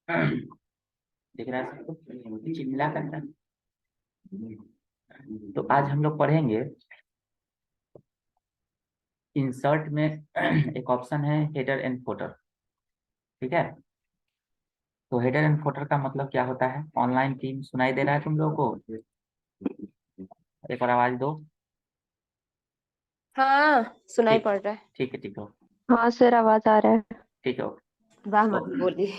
दिख रहा है सबको? चिल्ला करता। तो आज हम लोग पढ़ेंगे इंसर्ट में एक ऑप्शन है हेडर एंड फुटर। ठीक है। तो हेडर एंड फुटर का मतलब क्या होता है? ऑनलाइन टीम सुनाई दे रहा है तुम लोगों को? एक और आवाज दो। हाँ, सुनाई ठीक। पड़ रहा है। ठीक है, ठीक है। हाँ सर, आवाज आ रहा है। ठीक है। वाह तो मत बोलिए।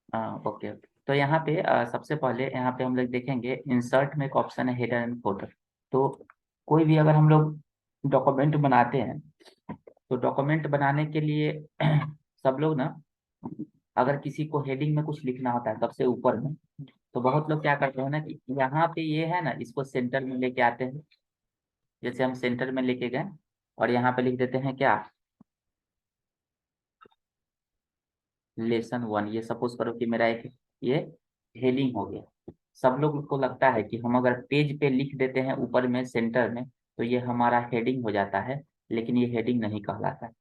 हाँ, ओके ओके। तो यहाँ पे सबसे पहले यहाँ पे हम लोग देखेंगे इंसर्ट में एक ऑप्शन है हेडर एंड फुटर। तो कोई भी अगर हम लोग डॉक्यूमेंट बनाते हैं तो डॉक्यूमेंट बनाने के लिए सब लोग ना, अगर किसी को हेडिंग में कुछ लिखना होता है सबसे ऊपर में, तो बहुत लोग क्या करते हैं ना कि यहाँ पे ये है ना, इसको सेंटर में लेके आते हैं। जैसे हम सेंटर में लेके गए और यहाँ पे लिख देते हैं क्या, लेसन 1। ये सपोज करो कि मेरा एक ये हेडिंग हो गया। सब लोग को लगता है कि हम अगर पेज पे लिख देते हैं ऊपर में सेंटर में तो ये हमारा हेडिंग हो जाता है, लेकिन ये हेडिंग नहीं कहलाता है।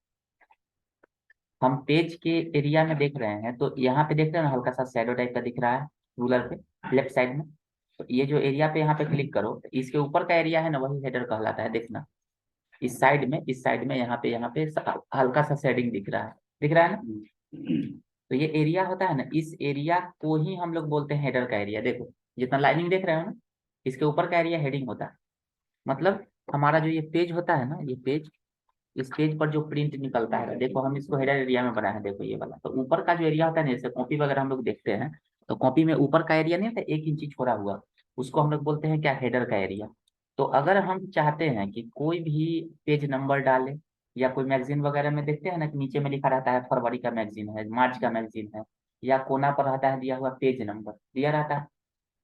हम पेज के एरिया में देख रहे हैं तो यहाँ पे देख रहे हैं ना, हल्का सा शैडो टाइप का दिख रहा है रूलर पे लेफ्ट साइड में। तो ये जो एरिया पे यहाँ पे क्लिक करो तो इसके ऊपर का एरिया है ना, वही हेडर कहलाता है। देखना इस साइड में यहाँ पे हल्का सा शेडिंग दिख रहा है ना। तो ये एरिया होता है ना, इस एरिया को ही हम लोग बोलते हैं हेडर का एरिया। देखो जितना लाइनिंग देख रहे हो ना, इसके ऊपर का एरिया हेडिंग होता है। मतलब हमारा जो ये पेज होता है ना, ये पेज, इस पेज पर जो प्रिंट निकलता है, देखो हम इसको हेडर एरिया में बनाए हैं। देखो ये वाला तो ऊपर का जो एरिया होता है ना, जैसे कॉपी वगैरह हम लोग देखते हैं तो कॉपी में ऊपर का एरिया नहीं होता, 1 इंची छोड़ा हुआ, उसको हम लोग बोलते हैं क्या, हेडर का एरिया। तो अगर हम चाहते हैं कि कोई भी पेज नंबर डाले, या कोई मैगजीन वगैरह में देखते हैं ना कि नीचे में लिखा रहता है फरवरी का मैगजीन है, मार्च का मैगजीन है, या कोना पर रहता है दिया हुआ पेज नंबर दिया रहता है।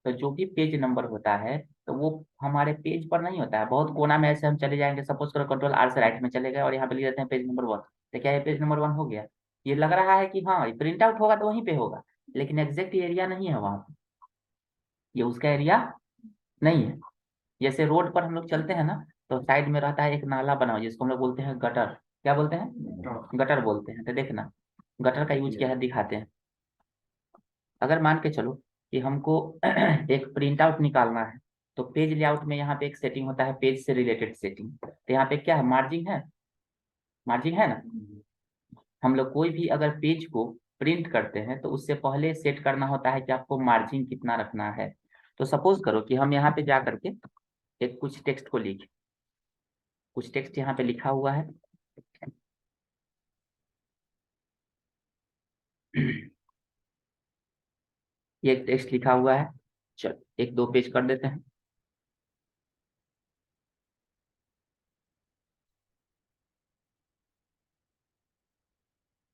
तो जो भी पेज नंबर होता है तो वो हमारे पेज पर नहीं होता है, बहुत कोना में ऐसे हम चले जाएंगे। सपोज करो कंट्रोल R से राइट में चले गए और यहाँ पे लिख देते हैं पेज नंबर 1। तो क्या ये पेज नंबर 1 हो गया? ये लग रहा है कि हाँ प्रिंट आउट होगा तो वहीं पे होगा, लेकिन एग्जैक्ट एरिया नहीं है वहां पे, ये उसका एरिया नहीं है। जैसे रोड पर हम लोग चलते हैं ना, तो साइड में रहता है एक नाला बना हुआ जिसको हम लोग बोलते हैं गटर। क्या बोलते हैं? गटर बोलते हैं। तो देखना गटर का यूज क्या है दिखाते हैं। अगर मान के चलो कि हमको एक प्रिंट आउट निकालना है, तो पेज लेआउट में यहाँ पे एक सेटिंग होता है, पेज से रिलेटेड सेटिंग। तो यहाँ पे क्या है, मार्जिन है, मार्जिन है ना। हम लोग कोई भी अगर पेज को प्रिंट करते हैं तो उससे पहले सेट करना होता है कि आपको मार्जिन कितना रखना है। तो सपोज करो कि हम यहाँ पे जा करके एक कुछ टेक्स्ट को लिख, कुछ टेक्स्ट यहाँ पे लिखा हुआ है। ये एक टेक्स्ट लिखा हुआ है। चल एक दो पेज कर देते हैं।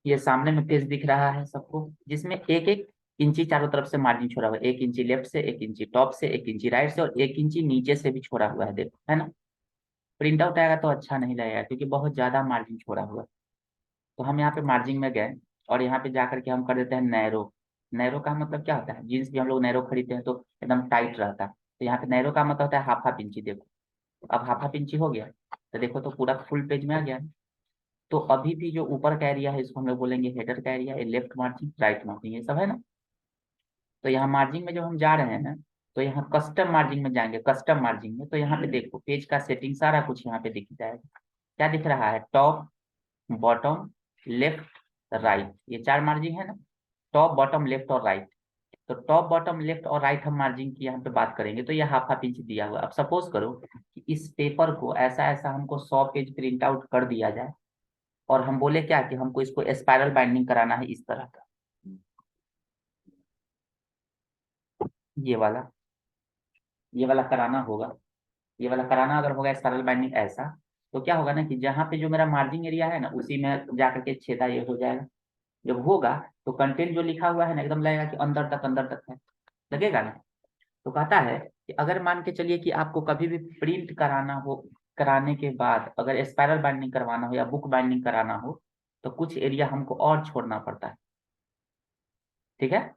ये सामने में पेज दिख रहा है सबको, जिसमें 1-1 इंची चारों तरफ से मार्जिन छोड़ा हुआ है। 1 इंची लेफ्ट से, 1 इंची टॉप से, 1 इंची राइट से, और 1 इंची नीचे से भी छोड़ा हुआ है। देखो है ना। प्रिंट आउट आएगा तो अच्छा नहीं लगेगा क्योंकि बहुत ज्यादा मार्जिन छोड़ा हुआ है। तो हम यहाँ पे मार्जिन में गए और यहाँ पे जा करके हम कर देते हैं नैरो। नैरो का मतलब क्या होता है, जीन्स भी हम लोग नैरो खरीदते हैं तो एकदम टाइट रहता है, तो यहाँ पे नैरो का मतलब होता है हाफ हाफ इंची। देखो अब हाफ हाफ इंची हो गया, तो देखो तो पूरा फुल पेज में आ गया। तो अभी भी जो ऊपर का एरिया है इसको हम लोग बोलेंगे हेडर का एरिया। ये लेफ्ट मार्जिन, राइट मार्जिन, ये सब है ना। तो यहाँ मार्जिन में जब हम जा रहे हैं तो यहाँ कस्टम मार्जिन में जाएंगे। कस्टम मार्जिन में तो यहाँ पे देखो पेज का सेटिंग सारा कुछ यहाँ पे दिख जाएगा। क्या दिख रहा है, टॉप, बॉटम, लेफ्ट, राइट, ये 4 मार्जिन है ना। टॉप बॉटम लेफ्ट और राइट। तो टॉप बॉटम लेफ्ट और राइट हम मार्जिन की यहाँ पे बात करेंगे तो ये हाफ हाफ इंच दिया हुआ है। अब सपोज करो कि इस पेपर को ऐसा ऐसा हमको 100 पेज प्रिंट आउट कर दिया जाए और हम बोले क्या कि हमको इसको स्पाइरल बाइंडिंग कराना है इस तरह का, ये वाला ये वाला कराना होगा। ये वाला कराना अगर होगा स्पाइरल बाइंडिंग ऐसा, तो क्या होगा ना कि जहाँ पे जो मेरा मार्जिन एरिया है ना उसी में जाकर के छेदा ये हो जाएगा। जब होगा तो कंटेंट जो लिखा हुआ है ना एकदम लगेगा कि अंदर तक है, लगेगा ना। तो कहता है कि अगर मान के चलिए कि आपको कभी भी प्रिंट कराना हो, कराने के बाद अगर स्पाइरल बाइंडिंग करवाना हो या बुक बाइंडिंग कराना हो तो कुछ एरिया हमको और छोड़ना पड़ता है। ठीक है।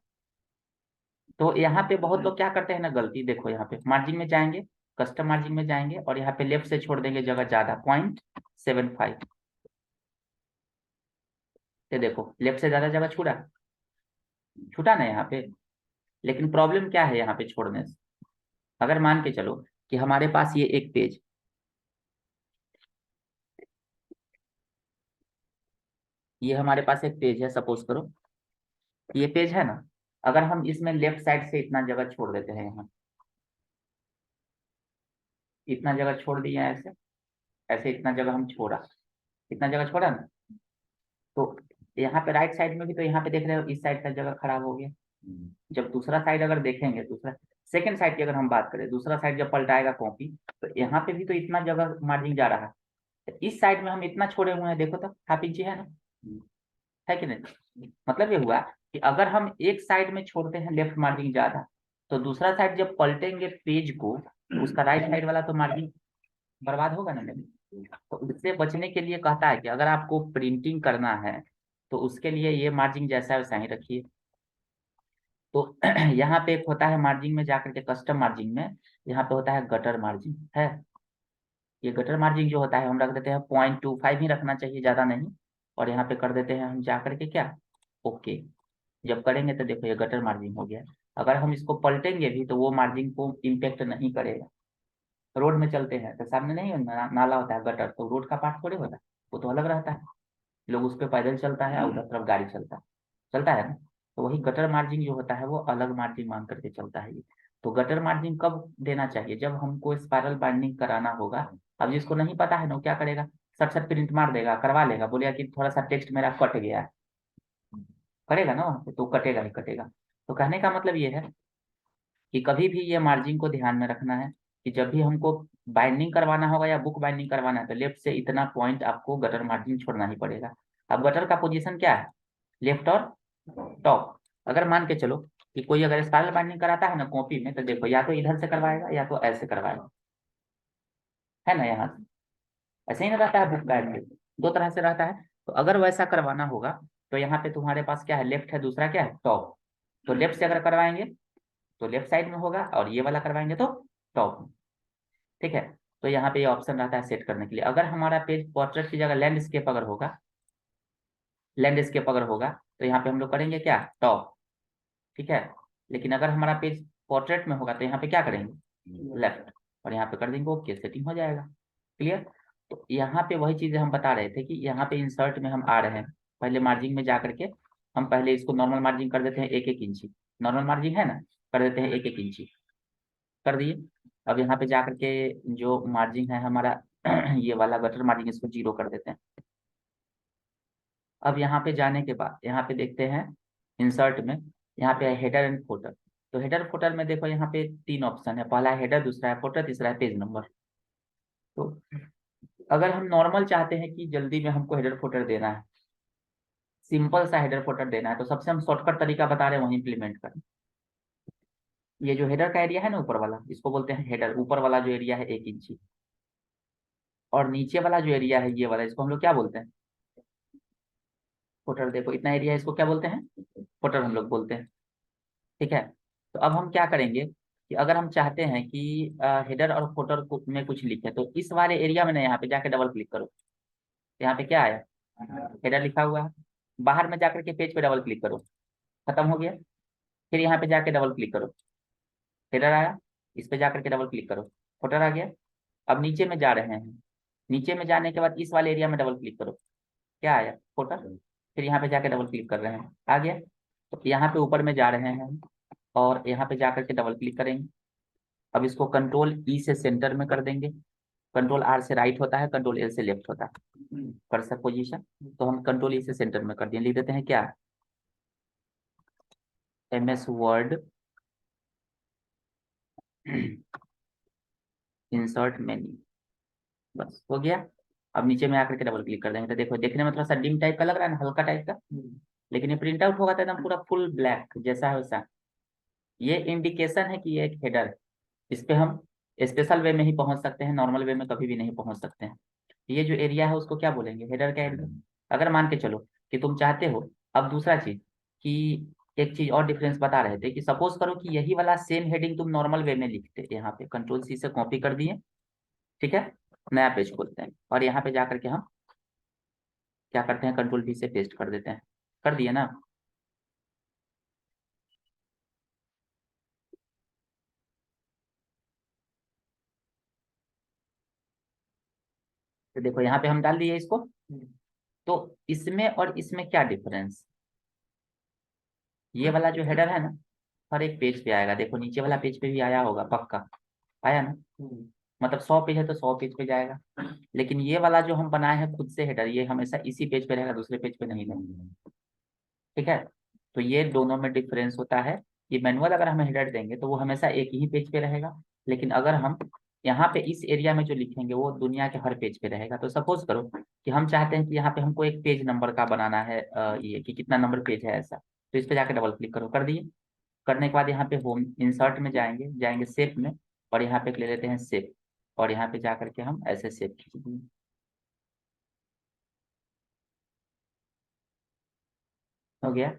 तो यहाँ पे बहुत लोग क्या करते हैं ना गलती, देखो यहाँ पे मार्जिन में जाएंगे, कस्टम मार्जिन में जाएंगे और यहाँ पे लेफ्ट से छोड़ देंगे जगह ज्यादा, 0.75। ये देखो लेफ्ट से ज्यादा जगह छूटा। छूटा ना यहाँ पे। लेकिन प्रॉब्लम क्या है यहाँ पे छोड़ने से? अगर मान के चलो कि हमारे पास ये एक पेज, ये हमारे पास एक पेज है, सपोज करो ये पेज है ना। अगर हम इसमें लेफ्ट साइड से इतना जगह छोड़ देते हैं, यहाँ इतना जगह छोड़ दिया है, ऐसे ऐसे इतना जगह हम छोड़ा, इतना जगह छोड़ा ना, तो यहाँ पे राइट साइड में भी तो यहाँ पे देख रहे हो इस साइड का जगह खराब हो गया। जब दूसरा साइड अगर देखेंगे, दूसरा सेकंड साइड की अगर हम बात करें, दूसरा साइड जब पलटाएगा कॉपी, तो यहाँ पे भी तो इतना जगह मार्जिन जा रहा है। तो इस साइड में हम इतना छोड़े हुए हैं, देखो तो हाफ इंची है ना, है कि नहीं? मतलब ये हुआ कि अगर हम एक साइड में छोड़ते हैं लेफ्ट मार्जिन ज्यादा, तो दूसरा साइड जब पलटेंगे पेज को, तो उसका राइट साइड वाला तो मार्जिन बर्बाद होगा ना मेरे। तो उससे बचने के लिए कहता है कि अगर आपको प्रिंटिंग करना है तो उसके लिए ये मार्जिन जैसा है वैसा ही रखिए। तो यहाँ पे एक होता है मार्जिन में जाकर के, कस्टम मार्जिन में यहाँ पे होता है गटर मार्जिन है। ये गटर मार्जिन जो होता है हम रख देते हैं 0.25 ही रखना चाहिए, ज्यादा नहीं। और यहाँ पे कर देते हैं हम जाकर के क्या, ओके। जब करेंगे तो देखो ये गटर मार्जिन हो गया। अगर हम इसको पलटेंगे भी तो वो मार्जिन को इम्पेक्ट नहीं करेगा। रोड में चलते हैं तो सामने नहीं नाला होता है गटर, तो रोड का पार्ट थोड़े होता है, वो तो अलग रहता है। लोग उस पर पैदल चलता है, उधर तरफ गाड़ी चलता है ना। तो वही गटर मार्जिन जो होता है वो अलग मार्जिन मान करके चलता है ये। तो गटर मार्जिन कब देना चाहिए? जब हमको स्पाइरल बाइंडिंग कराना होगा। अब जिसको नहीं पता है ना वो क्या करेगा, सट सट प्रिंट मार देगा, करवा लेगा, बोलेगा कि थोड़ा सा टेक्स्ट मेरा कट गया है। करेगा ना वहाँ पे, तो कटेगा ही कटेगा। तो कहने का मतलब ये है कि कभी भी ये मार्जिन को ध्यान में रखना है कि जब भी हमको बाइंडिंग करवाना होगा या बुक बाइंडिंग करवाना है, तो लेफ्ट से इतना पॉइंट आपको गटर मार्जिन छोड़ना ही पड़ेगा। अब गटर का पोजीशन क्या है, लेफ्ट और टॉप। अगर मान के चलो कि कोई अगर स्पाइरल बाइंडिंग कराता है ना कॉपी में, तो देखो या तो इधर से करवाएगा या तो ऐसे करवाएगा, है ना, यहाँ से ऐसे ही ना रहता है बुक गाइड में, दो तरह से रहता है। तो अगर वैसा करवाना होगा तो यहाँ पे तुम्हारे पास क्या है, लेफ्ट है, दूसरा क्या है, टॉप। तो लेफ्ट से अगर करवाएंगे तो लेफ्ट साइड में होगा, और ये वाला करवाएंगे तो टॉप में। ठीक है। तो यहाँ पे ये ऑप्शन रहता है सेट करने के लिए। अगर हमारा पेज पोर्ट्रेट की जगह लैंडस्केप अगर होगा, लैंडस्केप अगर होगा, तो यहाँ पे हम लोग करेंगे क्या, टॉप। ठीक है। लेकिन अगर हमारा पेज पोर्ट्रेट में होगा तो यहाँ पे क्या करेंगे, लेफ्ट। और यहाँ पे कर देंगे ओके, सेटिंग हो जाएगा। क्लियर। तो यहाँ पे वही चीजें हम बता रहे थे कि यहाँ पे इंसर्ट में हम आ रहे हैं, पहले मार्जिन में जा करके हम पहले इसको नॉर्मल मार्जिन कर देते हैं 1-1 इंची। नॉर्मल मार्जिन है ना, कर देते हैं 1-1 इंची, कर दिए। अब यहाँ पे जा करके जो मार्जिन है हमारा ये वाला गटर मार्जिन, इसको 0 कर देते हैं। अब यहाँ पे जाने के बाद यहाँ पे देखते हैं इंसर्ट में, यहाँ पे हेडर एंड फोटर। तो हेडर फोटर में देखो यहाँ पे 3 ऑप्शन है, पहला है हेडर, दूसरा है फोटर, तीसरा है पेज नंबर। तो अगर हम नॉर्मल चाहते हैं कि जल्दी में हमको हेडर फोटर देना है, सिंपल सा हेडर फोटर देना है, तो सबसे हम शॉर्टकट तरीका बता रहे हैं वही इंप्लीमेंट करें। ये जो हेडर का एरिया है ना ऊपर वाला, इसको बोलते हैं हेडर। ऊपर वाला जो एरिया है 1 इंची, और नीचे वाला जो एरिया है ये वाला, इसको हम लोग क्या बोलते हैं, फोटर। देखो इतना एरिया, इसको क्या बोलते हैं, फोटर हम लोग बोलते हैं। ठीक है। तो अब हम क्या करेंगे कि अगर हम चाहते हैं कि हेडर और फुटर में कुछ लिखे, तो इस वाले एरिया में ना यहाँ पे जाके डबल क्लिक करो। यहाँ पे क्या आया, हेडर लिखा हुआ है। बाहर में जाकर के पेज पे डबल क्लिक करो, खत्म हो गया। फिर यहाँ पे जाके डबल क्लिक करो, हेडर आया। इस पे जाकर के डबल क्लिक करो, फुटर आ गया। अब नीचे में जा रहे हैं, नीचे में जाने के बाद इस वाले एरिया में डबल क्लिक करो, क्या आया, फुटर। फिर यहाँ पे जाके डबल क्लिक कर रहे हैं, आ गया। तो यहाँ पे ऊपर में जा रहे हैं और यहाँ पे जाकर के डबल क्लिक करेंगे। अब इसको कंट्रोल ई से सेंटर में कर देंगे। कंट्रोल आर से राइट होता है, कंट्रोल एल से लेफ्ट होता है कर्सर पोजीशन। तो हम कंट्रोल ई से सेंटर में कर दिए, लिख देते हैं क्या, MS वर्ड इंसर्ट मेन्यू, बस हो गया। अब नीचे में आकर के डबल क्लिक कर देंगे, तो देखो देखने में थोड़ा सा डिम टाइप का लग रहा है ना, हल्का टाइप का। लेकिन ये प्रिंट आउट होगा तो एकदम पूरा फुल ब्लैक जैसा है वैसा। ये इंडिकेशन है कि ये एक हेडर है। इस पे हम स्पेशल वे में ही पहुंच सकते हैं, नॉर्मल वे में कभी भी नहीं पहुंच सकते हैं। ये जो एरिया है उसको क्या बोलेंगे, हेडर का एरिया। अगर मान के चलो कि तुम चाहते हो, अब दूसरा चीज कि एक चीज और डिफरेंस बता रहे थे कि सपोज करो कि यही वाला सेम हेडिंग तुम नॉर्मल वे में लिखते, यहाँ पे कंट्रोल C से कॉपी कर दिए। ठीक है। नया पेज खोलते हैं और यहाँ पे जाकर के हम क्या करते हैं, कंट्रोल V से पेस्ट कर देते हैं, कर दिए ना। तो देखो यहाँ पे हम डाल दिए इसको। तो इसमें और इसमें क्या डिफरेंस, ये वाला जो हेडर है ना हर एक पेज पे आएगा। देखो नीचे वाला पेज पे भी आया होगा पक्का, आया ना। मतलब 100 पेज है तो 100 पेज पे जाएगा। लेकिन ये वाला जो हम बनाए हैं खुद से हेडर, ये हमेशा इसी पेज पे रहेगा, दूसरे पेज पे नहीं रहेगा। ठीक है, तो ये दोनों में डिफरेंस होता है। ये मैनुअल अगर हम हेडर देंगे तो वो हमेशा एक ही पेज पे रहेगा, लेकिन अगर हम यहाँ पे इस एरिया में जो लिखेंगे वो दुनिया के हर पेज पे रहेगा। तो सपोज करो कि हम चाहते हैं कि यहाँ पे हमको एक पेज नंबर का बनाना है, ये कि कितना नंबर पेज है ऐसा, तो इस पे जाके डबल क्लिक करो, कर दिए। करने के बाद यहाँ पे होम इंसर्ट में जाएंगे, जाएंगे शेप में, और यहाँ पे ले लेते हैं शेप, और यहाँ पे जा करके हम ऐसे शेप खींच देंगे। हो गया।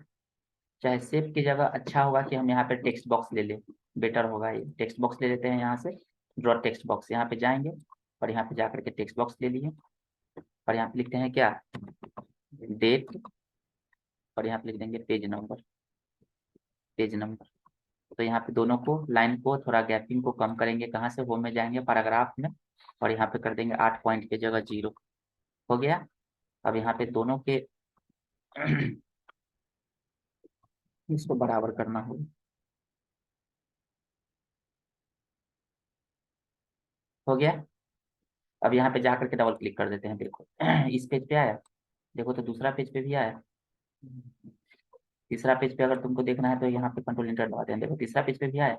चाहे शेप की जगह अच्छा होगा कि हम यहाँ पे टेक्स्ट बॉक्स ले लें, बेटर होगा। ये टेक्स्ट बॉक्स ले लेते हैं यहाँ से, ड्रॉ टेक्स्ट बॉक्स, यहाँ पे जाएंगे और यहाँ पे जा करके टेक्स्ट बॉक्स ले लिए, और यहाँ पे लिखते हैं क्या, डेट, और यहाँ पे लिख देंगे पेज नंबर, पेज नंबर। तो यहाँ पे दोनों को लाइन को थोड़ा गैपिंग को कम करेंगे, कहाँ से, होम में जाएंगे पैराग्राफ में, और यहाँ पे कर देंगे 8 पॉइंट की जगह 0। हो गया। अब यहाँ पे दोनों के इसको बराबर करना होगा। हो गया। अब यहाँ पे जा करके डबल क्लिक कर देते हैं, देखो इस पेज पे आया, देखो तो दूसरा पेज पे भी आया। तीसरा पेज पे अगर तुमको देखना है तो यहाँ पे कंट्रोल इंटर दबाते हैं, देखो तीसरा पेज पे भी आया।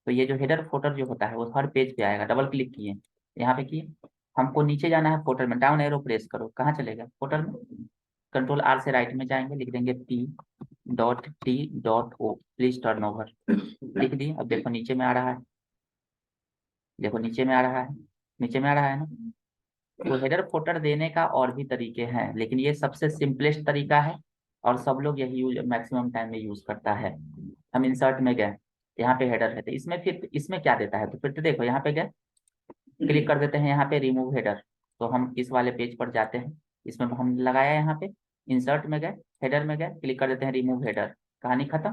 तो ये जो हेडर फोटर जो होता है वो हर पेज पे आएगा। डबल क्लिक किए, यहाँ पे किए, हमको नीचे जाना है फोटर में, डाउन एरो प्रेस करो, कहाँ चलेगा फोटर में, कंट्रोल आर से राइट में जाएंगे, लिख देंगे p.t.o, प्लीज टर्न ओवर, लिख दिए। अब देखो नीचे में आ रहा है, देखो नीचे में आ रहा है, नीचे में आ रहा है ना। तो हेडर फोटर देने का और भी तरीके हैं, लेकिन ये सबसे सिंपलेस्ट तरीका है और सब लोग यही यूज मैक्सिमम टाइम में यूज करता है। हम इंसर्ट में गए, यहाँ पे हेडर है, तो इसमें फिर इसमें क्या देता है, तो फिर तो देखो यहाँ पे गए, क्लिक कर देते हैं यहाँ पे रिमूव हेडर, तो हम इस वाले पेज पर जाते हैं, इसमें हम लगाया यहाँ पे, इंसर्ट में गए, हेडर में गए, क्लिक कर देते हैं रिमूव हेडर, कहानी खत्म।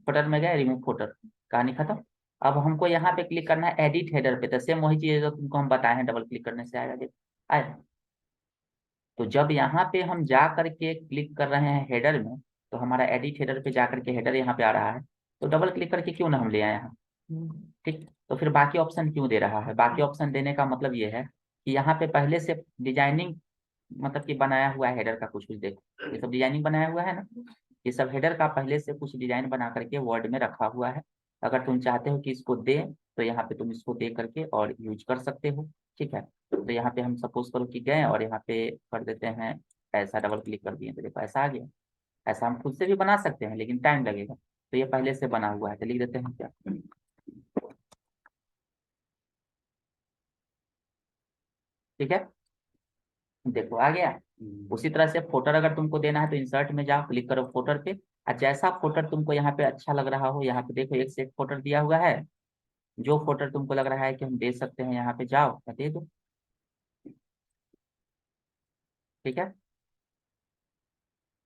फुटर में गए, रिमूव फुटर, कहानी खत्म। अब हमको यहाँ पे क्लिक करना है एडिट हेडर पे, तो सेम वही चीज जो तुमको हम बताए हैं, डबल क्लिक करने से आएगा, देखो आया। तो जब यहाँ पे हम जा करके क्लिक कर रहे हैं हेडर में, तो हमारा एडिट हेडर पे जा करके हेडर यहाँ पे आ रहा है, तो डबल क्लिक करके क्यों ना हम ले आए यहाँ। ठीक, तो फिर बाकी ऑप्शन क्यों दे रहा है, बाकी ऑप्शन देने का मतलब ये है कि यहाँ पे पहले से डिजाइनिंग, मतलब कि बनाया हुआ है हेडर का कुछ कुछ, देखो ये सब डिजाइनिंग बनाया हुआ है ना, ये सब हेडर का पहले से कुछ डिजाइन बना करके वर्ड में रखा हुआ है। अगर तुम चाहते हो कि इसको दे, तो यहाँ पे तुम इसको दे करके और यूज कर सकते हो। ठीक है, तो यहाँ पे हम सपोज करो कि गए और यहाँ पे कर देते हैं ऐसा, डबल क्लिक कर दिए तो देखो ऐसा आ गया। ऐसा हम खुद से भी बना सकते हैं लेकिन टाइम लगेगा, तो ये पहले से बना हुआ है, तो लिख देते हैं क्या, ठीक है। देखो आ गया। उसी तरह से फोटर अगर तुमको देना है तो इंसर्ट में जाओ, क्लिक करो फोटर पे, और जैसा फोटर तुमको यहाँ पे अच्छा लग रहा हो, यहाँ पे देखो एक से एक फोटर दिया हुआ है, जो फोटर तुमको लग रहा है कि हम दे सकते हैं यहाँ पे जाओ और दे दो। ठीक है,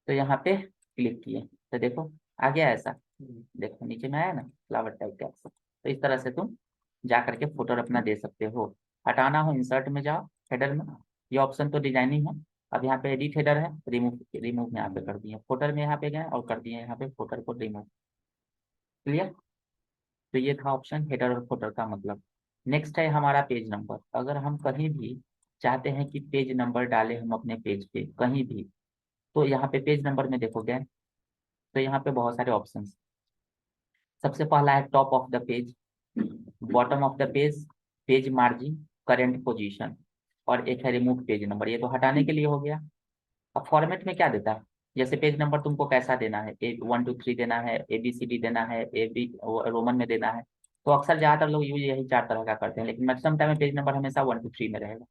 तो यहाँ पे क्लिक किए तो देखो आ गया ऐसा, देखो नीचे में आया ना फ्लावर टाइप का ऐसा। तो इस तरह से तुम जा करके फोटो अपना दे सकते हो। हटाना हो इंसर्ट में जाओ, हेडर में, ये ऑप्शन तो डिजाइनिंग है। अब यहाँ पे एडिट हेडर है, रिमूव, रिमूव यहाँ पे कर दिए, फोटर में यहाँ पे गए और कर दिए यहाँ पे फोटर को रिमूव। क्लियर। तो ये था ऑप्शन हेडर और फोटर का मतलब। नेक्स्ट है हमारा पेज नंबर। अगर हम कहीं भी चाहते हैं कि पेज नंबर डालें हम अपने पेज पे कहीं भी, तो यहाँ पे पेज नंबर में देखोगे तो यहाँ पे बहुत सारे ऑप्शन। सबसे पहला है top of the page, bottom of the page, page margin, current position, और एक है रिमूव पेज नंबर, ये तो हटाने के लिए हो गया। अब फॉर्मेट में क्या देता है, जैसे पेज नंबर तुमको कैसा देना है, ए 1 2 3 देना है, ABCD देना है, ए बी रोमन में देना है, तो अक्सर ज्यादातर लोग यूज यही 4 तरह का करते हैं, लेकिन मैक्सिमम टाइम में पेज नंबर हमेशा 1 2 3 में रहेगा।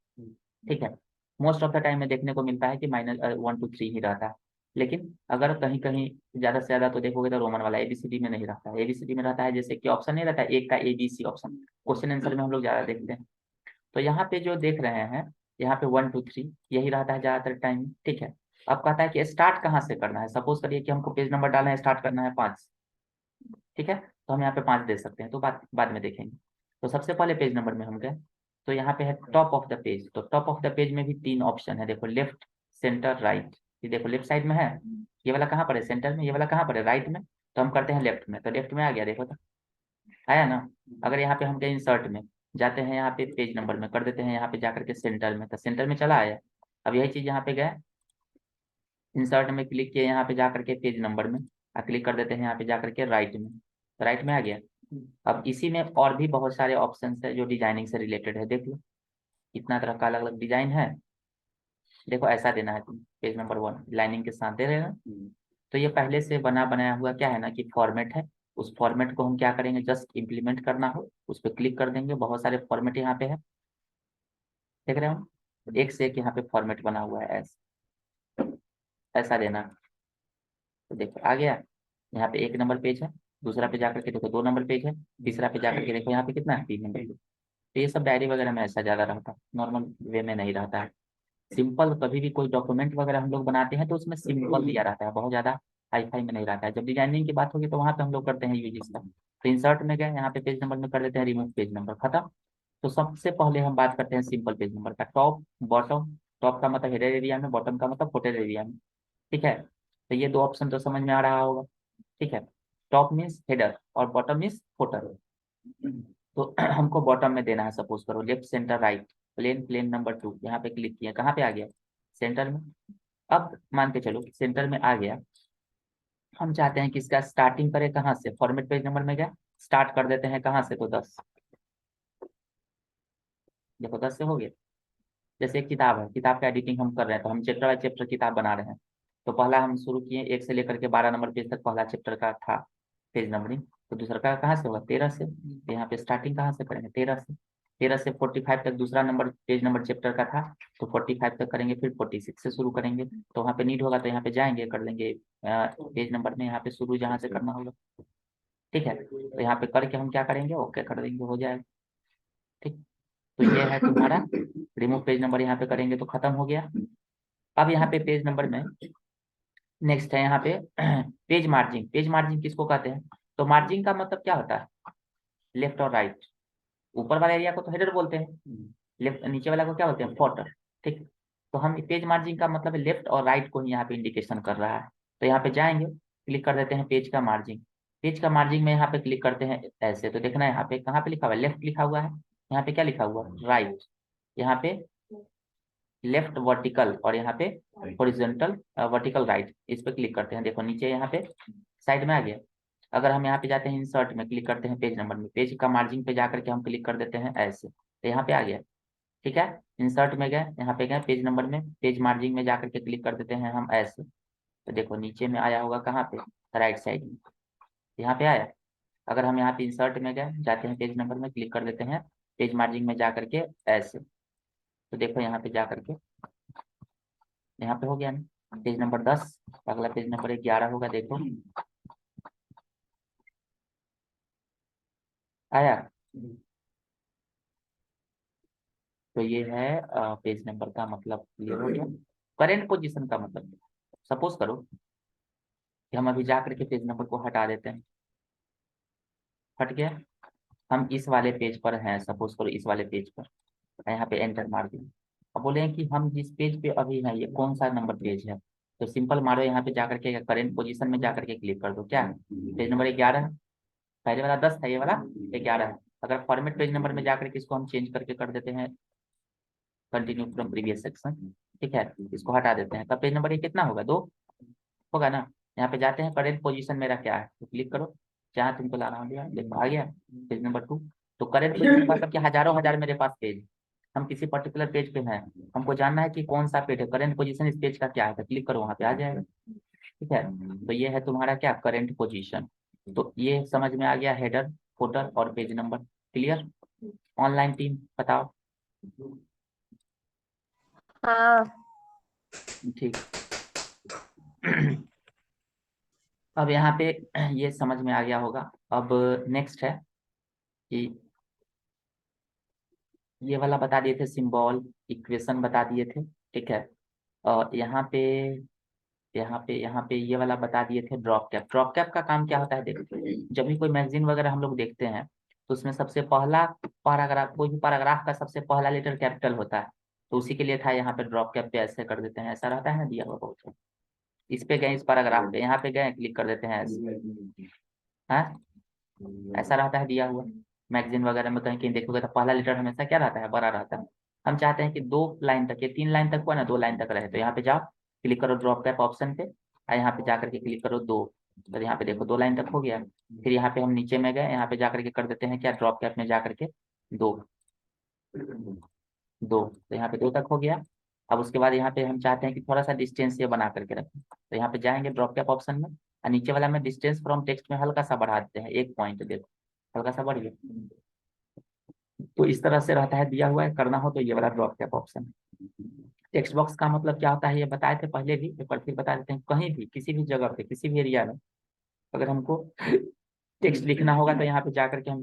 ठीक है, मोस्ट ऑफ द टाइम में देखने को मिलता है कि -1 2 3 ही रहता है, लेकिन अगर कहीं कहीं ज्यादा से ज्यादा तो देखोगे तो रोमन वाला ABCD में नहीं रहता है, ABCD में रहता है जैसे कि ऑप्शन नहीं रहता है एक का ABC ऑप्शन, क्वेश्चन आंसर में हम लोग ज्यादा देखते हैं। तो यहाँ पे जो देख रहे हैं, यहाँ पे 1 2 3 यही रहता है ज्यादातर टाइम। ठीक है, अब कहता है कि स्टार्ट कहाँ से करना है, सपोज करिए कि हमको पेज नंबर डालना है, स्टार्ट करना है 5। ठीक है, तो हम यहाँ पे 5 दे सकते हैं, तो बाद बाद में देखेंगे। तो सबसे पहले पेज नंबर में हम गए, तो यहाँ पे है टॉप ऑफ द पेज। तो टॉप ऑफ द पेज में भी 3 ऑप्शन है, देखो लेफ्ट, सेंटर, राइट। ये देखो लेफ्ट साइड में है, ये वाला कहाँ पर है, सेंटर में, ये वाला कहाँ पर है, राइट में। तो हम करते हैं लेफ्ट में, तो लेफ्ट में आ गया, देखो तो आया ना। अगर यहाँ पे हम गए इंसर्ट में, जाते हैं यहाँ पे पेज नंबर में, कर देते हैं यहाँ पे जाकर के सेंटर में, तो सेंटर में चला आया। अब यही चीज यहाँ पे गए, इंसर्ट में क्लिक किए, यहाँ पे जाकर के पेज नंबर में, क्लिक कर देते हैं यहाँ पे जाकर के राइट में, तो राइट में आ गया। अब इसी में और भी बहुत सारे ऑप्शंस है जो डिजाइनिंग से रिलेटेड है, देख लो कितना तरह का अलग अलग डिजाइन है। देखो ऐसा देना है तुम, पेज नंबर 1 लाइनिंग के साथ दे रहे ना। तो ये पहले से बना बनाया हुआ क्या है ना कि फॉर्मेट है। उस फॉर्मेट को हम क्या करेंगे, जस्ट इम्प्लीमेंट करना हो उस पर क्लिक कर देंगे। बहुत सारे फॉर्मेट यहाँ पे है, देख रहे हो, एक से एक यहाँ पे फॉर्मेट बना हुआ है, ऐसा देना। तो देखो आ गया, यहाँ पे 1 नंबर पेज है, दूसरा पे जाकर के देखो 2 नंबर पेज है, तीसरा पे जाकर के देखो यहाँ पे कितना है, 3 नंबर पेज। तो ये सब डायरी वगैरह में ऐसा ज्यादा रहता है, नॉर्मल वे में नहीं रहता है। सिंपल कभी भी कोई डॉक्यूमेंट वगैरह हम लोग बनाते हैं तो उसमें सिंपल दिया रहता है, बहुत ज्यादा हाई फाई में नहीं रहता है। जब डिजाइनिंग की बात होगी तो वहाँ पे हम लोग करते हैं यूज इसका। तो इंसर्ट में गए, यहाँ पे पेज नंबर में कर देते हैं रिमूव पेज नंबर, खत्म। तो सबसे पहले हम बात करते हैं सिंपल पेज नंबर का, टॉप बॉटम। टॉप का मतलब हेडर एरिया में, बॉटम का मतलब फुटर एरिया में, ठीक है। तो ये 2 ऑप्शन तो समझ में आ रहा होगा, ठीक है। टॉप मीन्स हेडर और बॉटम मीन्स फुटर। तो हमको बॉटम में देना है, सपोज करो left centre right, plain plain number 2, यहाँ पे क्लिक किया, कहाँ पे आ गया, सेंटर में। अब मान के चलो सेंटर में आ गया, हम चाहते हैं कि इसका स्टार्टिंग करें कहाँ से, फॉर्मेट पेज नंबर में गया, स्टार्ट कर देते हैं कहाँ से, तो 10। देखो 10 से हो गया। जैसे एक किताब है, किताब का एडिटिंग हम कर रहे हैं, तो हम चैप्टर बाय चैप्टर किताब बना रहे हैं। तो पहला हम शुरू किए 1 से लेकर के 12 नंबर पेज तक, पहला चैप्टर का था पेज नंबरिंग। तो दूसरा का कहाँ से होगा, 13 से। तो यहाँ पे स्टार्टिंग कहाँ से करेंगे, 13 से। 13 से 45 तक दूसरा नंबर पेज नंबर चैप्टर का था, तो 45 तक करेंगे, फिर 46 से शुरू करेंगे। तो वहाँ पे नीड होगा तो यहाँ पे जाएंगे, कर देंगे पेज नंबर में यहाँ पे शुरू जहाँ से करना होगा, ठीक है। तो यहाँ पे करके हम क्या करेंगे, ओके कर देंगे, हो जाएगा, ठीक। तो ये है तुम्हारा रिमूव पेज नंबर, यहाँ पे करेंगे तो खत्म हो गया। अब यहाँ पे पेज नंबर में नेक्स्ट है यहाँ पे पेज मार्जिन। पेज मार्जिन किसको कहते हैं, तो मार्जिन का मतलब क्या होता है, लेफ्ट और राइट। ऊपर वाले एरिया को तो हेडर बोलते हैं, लेफ्ट नीचे वाला को क्या बोलते हैं, फॉटर, ठीक। तो हम पेज मार्जिन का मतलब लेफ्ट और राइट को ही यहाँ पे इंडिकेशन कर रहा है। तो यहाँ पे जाएंगे, क्लिक कर देते हैं पेज का मार्जिन। पेज का मार्जिन में यहाँ पे क्लिक करते हैं ऐसे, तो देखना है यहाँ पे कहाँ पे लिखा हुआ है, लेफ्ट लिखा हुआ है, यहाँ पे क्या लिखा हुआ है, राइट। यहाँ पे लेफ्ट वर्टिकल और यहाँ पे हॉरिजॉन्टल वर्टिकल राइट, इस पे क्लिक करते हैं, देखो नीचे यहाँ पे साइड में आ गया। अगर हम यहाँ पे जाते हैं इंसर्ट में, क्लिक करते हैं पेज नंबर में, पेज का मार्जिन पे जाकर के हम क्लिक कर देते हैं ऐसे, तो यहाँ पे आ गया, ठीक है। इंसर्ट में गए, यहाँ पे गए पेज नंबर में, पेज मार्जिन में जाकर के क्लिक कर देते हैं हम ऐसे, तो देखो नीचे में आया होगा कहाँ पे, राइट साइड में, यहाँ पे आया। अगर हम यहाँ पे इंसर्ट में गए, जाते हैं पेज नंबर में, क्लिक कर देते हैं पेज मार्जिन में जाकर के ऐसे, तो देखो यहाँ पे जाकर के यहाँ पे हो गया ना पेज नंबर 10, अगला पेज नंबर 11 होगा, देखो आया। तो ये है पेज नंबर का मतलब क्लियर हो गया। करेंट पोजीशन का मतलब, सपोज करो कि हम अभी जा करके पेज नंबर को हटा देते हैं, हट गया, हम इस वाले पेज पर हैं, सपोज करो इस वाले पेज पर, यहाँ पे एंटर मार दिए। अब बोले कि हम जिस पेज पे अभी हैं ये कौन सा नंबर पेज है, तो सिंपल मारो, यहाँ पे जाकर के करेंट पोजीशन में जाकर के क्लिक कर दो, क्या है, पेज नंबर 11 है। पहले वाला 10 था, ये वाला 11 है। अगर फॉर्मेट पेज नंबर में जाकर के इसको हम चेंज करके कर देते हैं कंटिन्यू फ्रॉम प्रीवियस सेक्शन, ठीक है, इसको हटा देते हैं, तब पेज नंबर ये कितना होगा, 2 होगा ना। यहाँ पे जाते हैं करेंट पोजीशन मेरा क्या है, तो क्लिक करो, जहाँ तुमको लाना हो गया, देखो आ गया पेज नंबर 2। तो करेंट पोजीशन मतलब कि हजारों हजार मेरे पास पेज, हम किसी पर्टिकुलर पेज पे हैं, हमको जानना है कि कौन सा पेज है, करेंट पोजीशन इस पेज का क्या है, तो क्लिक करो, वहाँ पे आ जाएगा, ठीक है। तो ये है तुम्हारा क्या, करेंट पोजीशन। तो ये समझ में आ गया, हेडर, फुटर और page number, clear. Online team बताओ, हाँ। ठीक। अब यहाँ पे ये समझ में आ गया होगा। अब नेक्स्ट है कि ये वाला बता दिए थे, सिंबल इक्वेशन बता दिए थे, ठीक है। और यहाँ पे ये वाला बता दिए थे ड्रॉप कैप। ड्रॉप कैप का काम क्या होता है, देखो जब भी कोई मैगजीन वगैरह हम लोग देखते हैं तो उसमें सबसे पहला पैराग्राफ, कोई भी पैराग्राफ का सबसे पहला लेटर कैपिटल होता है, तो उसी के लिए था यहाँ पे ड्रॉप कैप पे ऐसे कर देते हैं, ऐसा रहता है ना दिया हुआ बहुत। इस पे गए, इस पैराग्राफ पे यहाँ पे गए, क्लिक कर देते हैं ऐसे, हाँ ऐसा रहता है दिया हुआ। मैगजीन वगैरह में कहीं कहीं देखोगे तो पहला लेटर हमेशा क्या रहता है, बड़ा रहता है। हम चाहते हैं कि 2 लाइन तक, ये 3 लाइन तक हुआ ना, 2 लाइन तक रहे, तो यहाँ पे जाओ, क्लिक करो ड्रॉप कैप ऑप्शन पे, और यहाँ पे जाकर के क्लिक करो 2, तो यहाँ पे देखो 2 लाइन तक हो गया। फिर यहाँ पे हम नीचे में गए, यहाँ पे जाकर के कर देते हैं क्या, ड्रॉप कैप में जाकर के 2, 2, तो यहाँ पे 2 तक हो गया। अब उसके बाद यहाँ पे हम चाहते हैं कि थोड़ा सा डिस्टेंस ये बना करके रखें, तो यहाँ पे जाएंगे ड्रॉप कैप ऑप्शन में, और नीचे वाला में डिस्टेंस फ्रॉम टेक्स्ट में हल्का सा बढ़ा देते हैं, 1 पॉइंट, देखो हल्का सा बढ़ गया। तो इस तरह से रहता है, दिया हुआ है, करना हो तो ये वाला drop cap option. Text box का मतलब क्या होता है ये बताए थे पहले भी, एक बार फिर बता देते हैं। कहीं भी किसी भी जगह पे किसी भी एरिया में अगर हमको टेक्स्ट लिखना होगा तो यहाँ पे जाकर के हम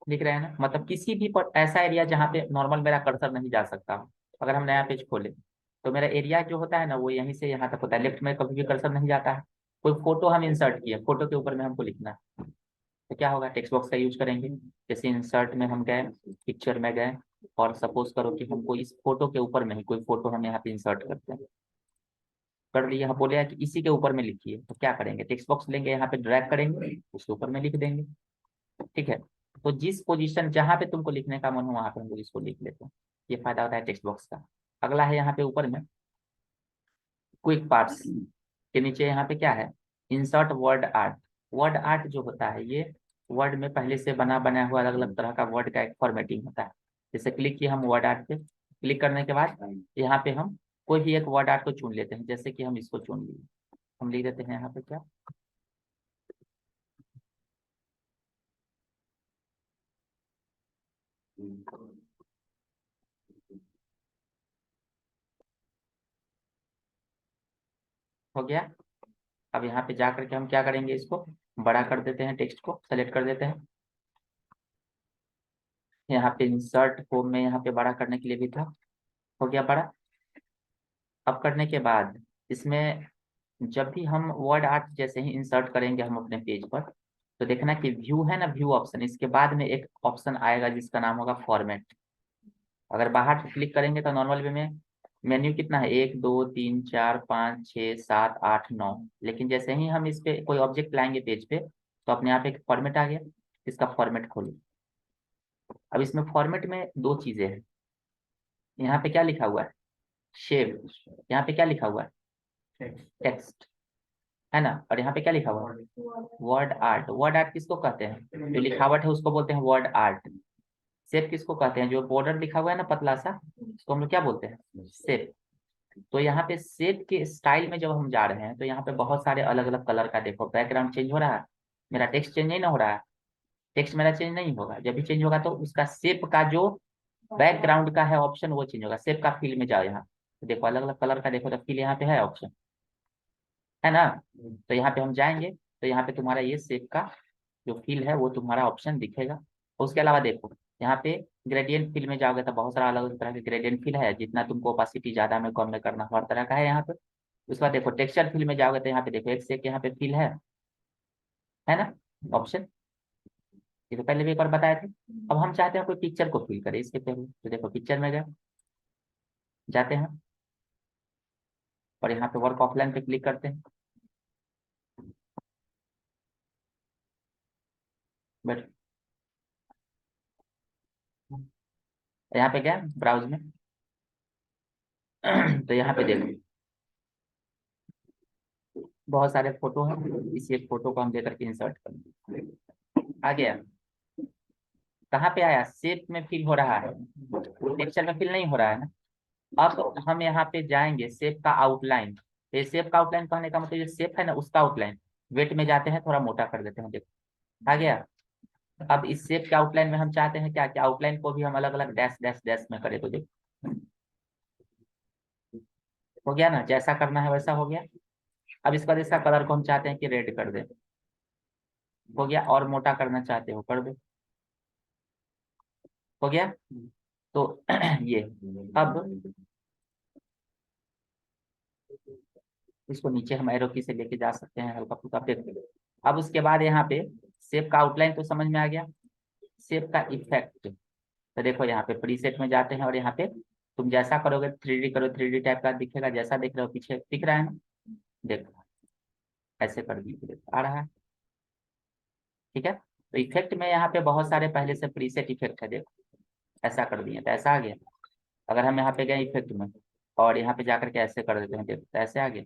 लिख रहे हैं ना, मतलब किसी भी ऐसा एरिया जहाँ पे नॉर्मल मेरा कर्सर नहीं जा सकता। अगर हम नया पेज खोले तो मेरा एरिया जो होता है ना वो यहीं से यहाँ तक होता है, लेफ्ट में कभी भी कर्सर नहीं जाता है। कोई फोटो हम इंसर्ट किए, फोटो के ऊपर में हमको लिखना है, तो क्या होगा, टेक्स्ट बॉक्स का यूज करेंगे। जैसे इंसर्ट में हम गए, पिक्चर में गए, और सपोज करो कि हमको इस फोटो के ऊपर में ही कोई फोटो हम यहाँ पे इंसर्ट करते हैं, कर लिया, हम बोले कि इसी के ऊपर में लिखिए, तो क्या करेंगे, टेक्स्ट बॉक्स लेंगे, यहाँ पे ड्रैग करेंगे, उसके ऊपर में लिख देंगे। ठीक है, तो जिस पोजीशन जहाँ पे तुमको लिखने का मन हो वहां पे हम लोग इसको लिख लेते हैं। ये फायदा होता है टेक्स्ट बॉक्स का। अगला है यहाँ पे ऊपर में क्विक पार्ट्स के नीचे यहाँ पे क्या है, insert word art. Word art जो होता है ये वर्ड में पहले से बना बना हुआ अलग अलग तरह का वर्ड का एक फॉर्मेटिंग होता है। जैसे क्लिक किए हम वर्ड आर्ट पे, क्लिक करने के बाद यहाँ पे हम कोई भी एक वर्ड आर्ट को चुन लेते हैं, जैसे कि हम इसको चुन लिए, हम लिख देते हैं यहाँ पे क्या, हो गया। अब यहाँ पे जा करके हम क्या करेंगे, इसको बड़ा कर देते हैं, टेक्स्ट को सेलेक्ट कर देते हैं। यहाँ पे इंसर्ट होम में यहाँ पे बड़ा करने के लिए भी था, हो गया बड़ा। अब करने के बाद इसमें जब भी हम वर्ड आर्ट जैसे ही इंसर्ट करेंगे हम अपने पेज पर, तो देखना कि व्यू है ना, व्यू ऑप्शन, इसके बाद में एक ऑप्शन आएगा जिसका नाम होगा फॉर्मेट। अगर बाहर से क्लिक करेंगे तो नॉर्मल वे में मेन्यू कितना है, 1 2 3 4 5 6 7 8 9, लेकिन जैसे ही हम इस पे कोई ऑब्जेक्ट लाएंगे पेज पे तो अपने आप एक फॉर्मेट आ गया। इसका फॉर्मेट खोलो। अब इसमें फॉर्मेट में 2 चीजें हैं। यहाँ पे क्या लिखा हुआ है, शेप, यहाँ पे क्या लिखा हुआ है, टेक्स्ट, है ना, और यहाँ पे क्या लिखा हुआ है, वर्ड आर्ट। वर्ड आर्ट किसको कहते हैं, जो लिखावट है उसको बोलते हैं वर्ड आर्ट। शेप किसको कहते हैं, जो बॉर्डर लिखा हुआ है ना पतला सा, उसको हम लोग क्या बोलते हैं, शेप। तो यहाँ पे शेप के स्टाइल में जब हम जा रहे हैं तो यहाँ पे बहुत सारे अलग अलग कलर का, देखो बैकग्राउंड चेंज हो रहा है, मेरा टेक्स्ट चेंज नहीं ना हो रहा है, टेक्स्ट मेरा चेंज नहीं होगा, जब भी चेंज होगा तो उसका शेप का जो बैकग्राउंड का है ऑप्शन वो चेंज होगा। शेप का फील में जाओ, यहाँ तो देखो अलग अलग कलर का, देखो तो फील यहाँ पे है ऑप्शन, है ना। तो यहाँ पे हम जाएंगे तो यहाँ पे तुम्हारा ये शेप का जो फील है वो तुम्हारा ऑप्शन दिखेगा। उसके अलावा देखो यहाँ पे ग्रेडियंट फील में जाओगे तो बहुत सारा अलग अलग तरह के ग्रेडियंट फील है, जितना तुमको ओपासिटी ज्यादा में कम में करना हर तरह का है यहाँ पे। उसके बाद देखो टेक्सचर फील में जाओगे तो यहाँ पे देखो एक से एक यहाँ पे फील है ना ऑप्शन। ये तो पहले भी एक बार बताए थे। अब हम चाहते हैं कोई पिक्चर को फील करे इसके पहले, तो देखो पिक्चर में गए, जाते हैं और यहाँ पे वर्क ऑफलाइन पे क्लिक करते हैं, बट यहाँ पे गया ब्राउज में तो यहाँ पे देखो बहुत सारे फोटो हैं, इसी एक फोटो को हम लेकर के इंसर्ट कर आ गया। कहाँ पे आया, शेप में फिल हो रहा है, टेक्सचर में फिल नहीं हो रहा है ना। अब हम यहाँ पे जाएंगे शेप का आउटलाइन, ये शेप का आउटलाइन कहने का मतलब ये शेप है ना उसका आउटलाइन, वेट में जाते हैं थोड़ा मोटा कर देते हैं, देखो आ गया। अब इस शेप के आउटलाइन में हम चाहते हैं क्या, क्या आउटलाइन को भी हम अलग अलग डैश डैश डैश में करें, तो देखो हो गया ना, जैसा करना है वैसा हो गया। अब इसका इसका कलर को हम चाहते हैं कि रेड कर दे, हो गया, और मोटा करना चाहते हो कर दो, हो गया। तो ये अब इसको नीचे हम एरो की से लेके जा सकते हैं हल्का फुल्का पे। अब उसके बाद यहाँ पे शेप का आउटलाइन तो समझ में आ गया। शेप का इफेक्ट, तो देखो यहाँ पे प्रीसेट में जाते हैं और यहाँ पे तुम जैसा करोगे 3D करो, 3D टाइप का दिखेगा, जैसा देख रहे हो पीछे दिख रहा है ना, देखो ऐसे कर दिए, देखो आ रहा है। ठीक है, तो इफेक्ट में यहाँ पे बहुत सारे पहले से प्रीसेट इफेक्ट है, देखो ऐसा कर दिए तो ऐसा आ गया। अगर हम यहाँ पे गए इफेक्ट में और यहाँ पे जाकर के ऐसे कर देते हैं, देखो तो ऐसे आ गया।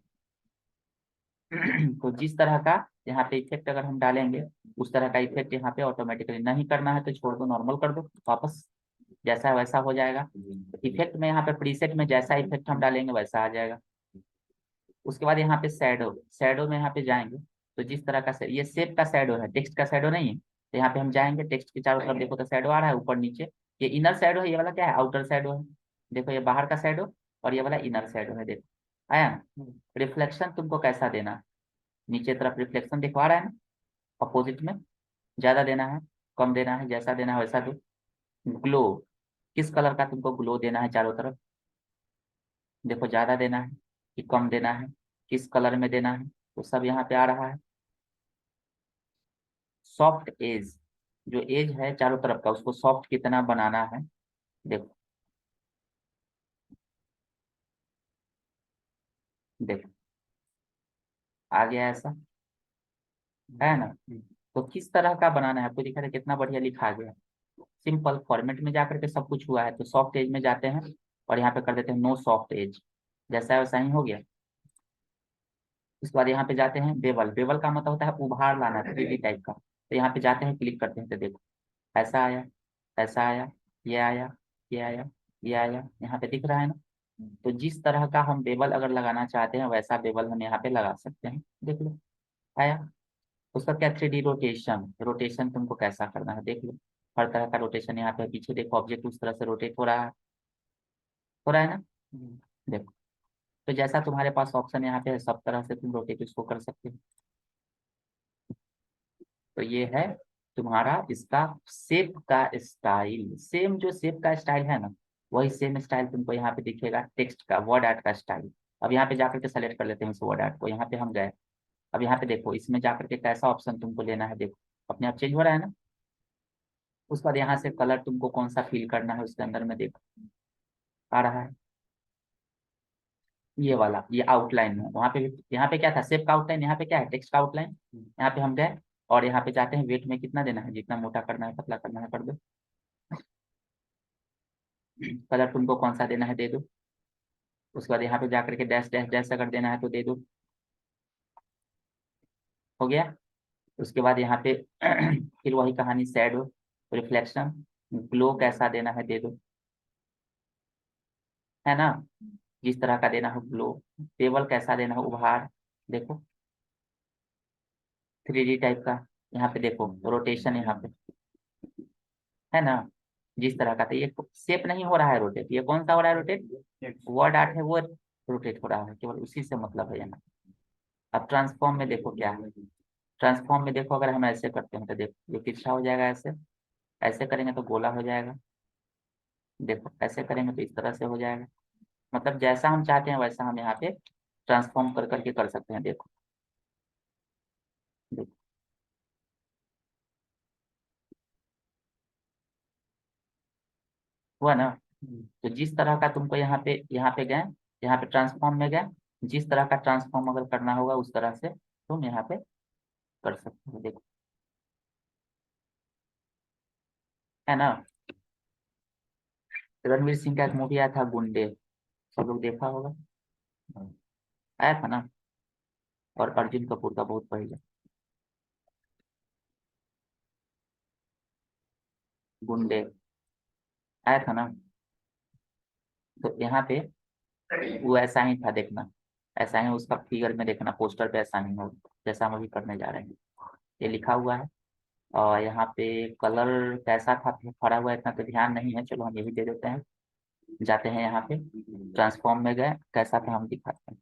तो जिस तरह का यहाँ पे इफेक्ट अगर हम डालेंगे, उस तरह का इफेक्ट यहाँ पे ऑटोमेटिकली, नहीं करना है तो छोड़ दो, नॉर्मल कर दो वापस, जैसा है वैसा हो जाएगा। इफेक्ट में यहाँ पे प्रीसेट में जैसा इफेक्ट हम डालेंगे वैसा आ जाएगा। उसके बाद यहाँ पे शैडो, शैडो में यहाँ पे जाएंगे तो जिस तरह का ये शेप का शैडो है, टेक्स्ट का शैडो नहीं है, तो यहाँ पे हम जाएंगे टेक्स्ट के चारों तरफ, देखो तो शैडो आ रहा है ऊपर नीचे। ये इनर शैडो है, ये वाला क्या है, आउटर शैडो है। देखो ये बाहर का शैडो और ये वाला इनर शैडो है, देखो आया ना। रिफ्लेक्शन तुमको कैसा देना है, नीचे तरफ रिफ्लेक्शन दिखवा रहा है ना, अपोजिट में ज्यादा देना है कम देना है, जैसा देना है वैसा दो। ग्लो, किस कलर का तुमको ग्लो देना है चारों तरफ, देखो ज्यादा देना है कि कम देना है, किस कलर में देना है, तो सब यहाँ पे आ रहा है। सॉफ्ट एज, जो एज है चारों तरफ का उसको सॉफ्ट कितना बनाना है, देखो देखो आ गया ऐसा, है ना। तो किस तरह का बनाना है आपको दिखा रहा है, कितना बढ़िया लिखा गया। सिंपल फॉर्मेट में जाकर के सब कुछ हुआ है, तो सॉफ्ट एज में जाते हैं और यहाँ पे कर देते हैं नो सॉफ्ट एज, जैसा है वैसा ही हो गया। उसके बाद यहाँ पे जाते हैं बेवल, बेवल का मतलब होता है उभार लाना, 3D टाइप का, तो यहाँ पे जाते हैं क्लिक करते हैं तो देखो ऐसा आया, ऐसा आया, ये आया, ये आया, ये आया, यहाँ पे दिख रहा है ना। तो जिस तरह का हम बेवल अगर लगाना चाहते हैं वैसा बेवल हम यहाँ पे लगा सकते हैं, देख लो आया। उसका क्या 3D रोटेशन, रोटेशन तुमको कैसा करना है देख लो, हर तरह का रोटेशन यहाँ पे पीछे देखो, ऑब्जेक्ट उस तरह से रोटेट हो रहा है, हो रहा है ना। देखो, तो जैसा तुम्हारे पास ऑप्शन यहाँ पे है सब तरह से तुम रोटेट इसको कर सकते हो। तो ये है तुम्हारा इसका शेप का स्टाइल, सेम जो शेप का स्टाइल है ना, वही सेम स्टाइल तुमको यहाँ पे दिखेगा टेक्स्ट का, वर्ड आर्ट का स्टाइल। अब यहाँ पे जाकर के सेलेक्ट कर लेते हैं इस वर्ड आर्ट को, यहाँ पे हम गए। अब यहाँ पे देखो इसमें जाकर के कैसा ऑप्शन तुमको लेना है, देखो अपने आप चेंज हो रहा है ना। उसके बाद यहाँ से कलर तुमको कौन सा फिल करना है उसके अंदर में, देखो आ रहा है ये वाला, ये आउटलाइन है। वहाँ पे भी, यहाँ पे क्या था शेप का आउटलाइन, यहाँ पे क्या है टेक्स्ट का आउटलाइन। यहाँ पे हम गए और यहाँ पे जाते हैं वेट में कितना देना है, जितना मोटा करना है पतला करना है कर दो। कलर तुमको कौन सा देना है दे दो। उसके बाद यहाँ पे जाकर के डैश डैश डैश अगर देना है तो दे दो, हो गया। उसके बाद यहाँ पे फिर वही कहानी, शैडो, रिफ्लेक्शन, ग्लो कैसा देना है दे दो, है ना, जिस तरह का देना हो ग्लो। टेबल कैसा देना हो उभार, देखो 3D टाइप का। यहाँ पे देखो रोटेशन यहाँ पे, है ना, जिस तरह का था ये शेप नहीं हो रहा है रोटेट, ये कौन सा हो रहा है रोटेट, वर्ड आर्ट है वो रोटेट हो रहा है, केवल उसी से मतलब है यहाँ। अब ट्रांसफॉर्म में देखो क्या है, ट्रांसफॉर्म में देखो अगर हम ऐसे करते हैं तो देखो ये तिरछा हो जाएगा ऐसे, ऐसे करेंगे तो गोला हो जाएगा, देखो ऐसे करेंगे तो इस तरह से हो जाएगा। मतलब जैसा हम चाहते हैं वैसा हम यहाँ पे ट्रांसफॉर्म कर करके कर सकते हैं, देखो देखो हुआ ना। तो जिस तरह का तुमको यहाँ पे गए, यहाँ पे ट्रांसफॉर्म में गए, जिस तरह का ट्रांसफॉर्म अगर करना होगा उस तरह से तुम यहाँ पे कर सकते हो, देखो है ना। रणवीर सिंह का एक मूवी आया था गुंडे, सब लोग देखा होगा, आया था ना, और अर्जुन कपूर का बहुत पहले, गुंडे आया था ना। तो यहाँ पे वो ऐसा ही था देखना, ऐसा ही उसका फिगर में देखना, पोस्टर पे ऐसा ही हो जैसा हम अभी करने जा रहे हैं, ये लिखा हुआ है। और यहाँ पे कलर कैसा था फड़ा हुआ है इतना तो ध्यान नहीं है, चलो हम यही दे देते हैं। जाते हैं यहाँ पे ट्रांसफॉर्म में गए, कैसा था हम दिखाते हैं,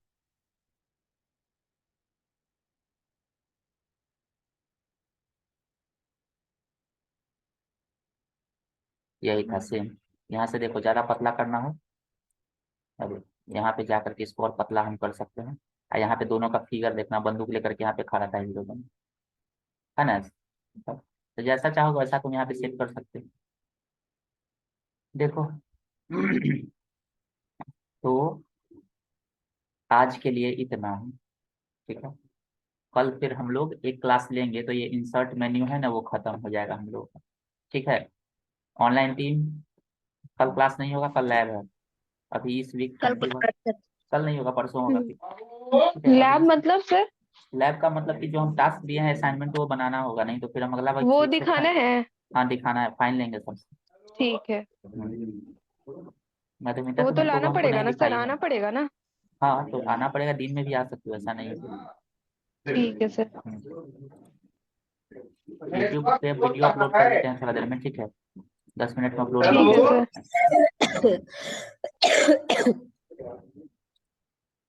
यही था सेम। यहाँ से देखो ज्यादा पतला करना हो, अरे यहाँ पे जाकर के इसको और पतला हम कर सकते हैं। और यहाँ पे दोनों का फिगर देखना, बंदूक लेकर के यहाँ पे खड़ा था हीरो दोनों, है ना। तो जैसा चाहो वैसा तुम यहाँ पे सेट कर सकते हो। देखो तो आज के लिए इतना है, ठीक है। कल फिर हम लोग एक क्लास लेंगे तो ये इंसर्ट मेन्यू है ना, वो खत्म हो जाएगा हम लोग का, ठीक है। ऑनलाइन टीम, कल क्लास नहीं होगा, कल लैब है। अभी इस वीक कल 21, कल नहीं होगा, परसों होगा फिर, ठीक है। लैब अभी मतलब सर? लैब का मतलब कि जो हम टास्क दिए हैं असाइनमेंट वो बनाना होगा, नहीं तो फिर हम अगला वो वीक से दिखाना है? हाँ दिखाना है, फाइन लेंगे सबसे। ठीक है। मैथमेटिक्स तो वो तो तो तुमको लाना हमको पड़ेगा नहीं ना सर, दिखाई है। आना पड़ेगा ना? हाँ तो आना पड़ेगा, दिन में भी आ सकते हो, ऐसा नहीं है। ठीक है सर। यूट्यूब पे वीडियो अपलोड कर देते हैं थोड़ा देर में, ठीक है। 10 मिनट में अपलोड ठीक है कर सर। देते हैं।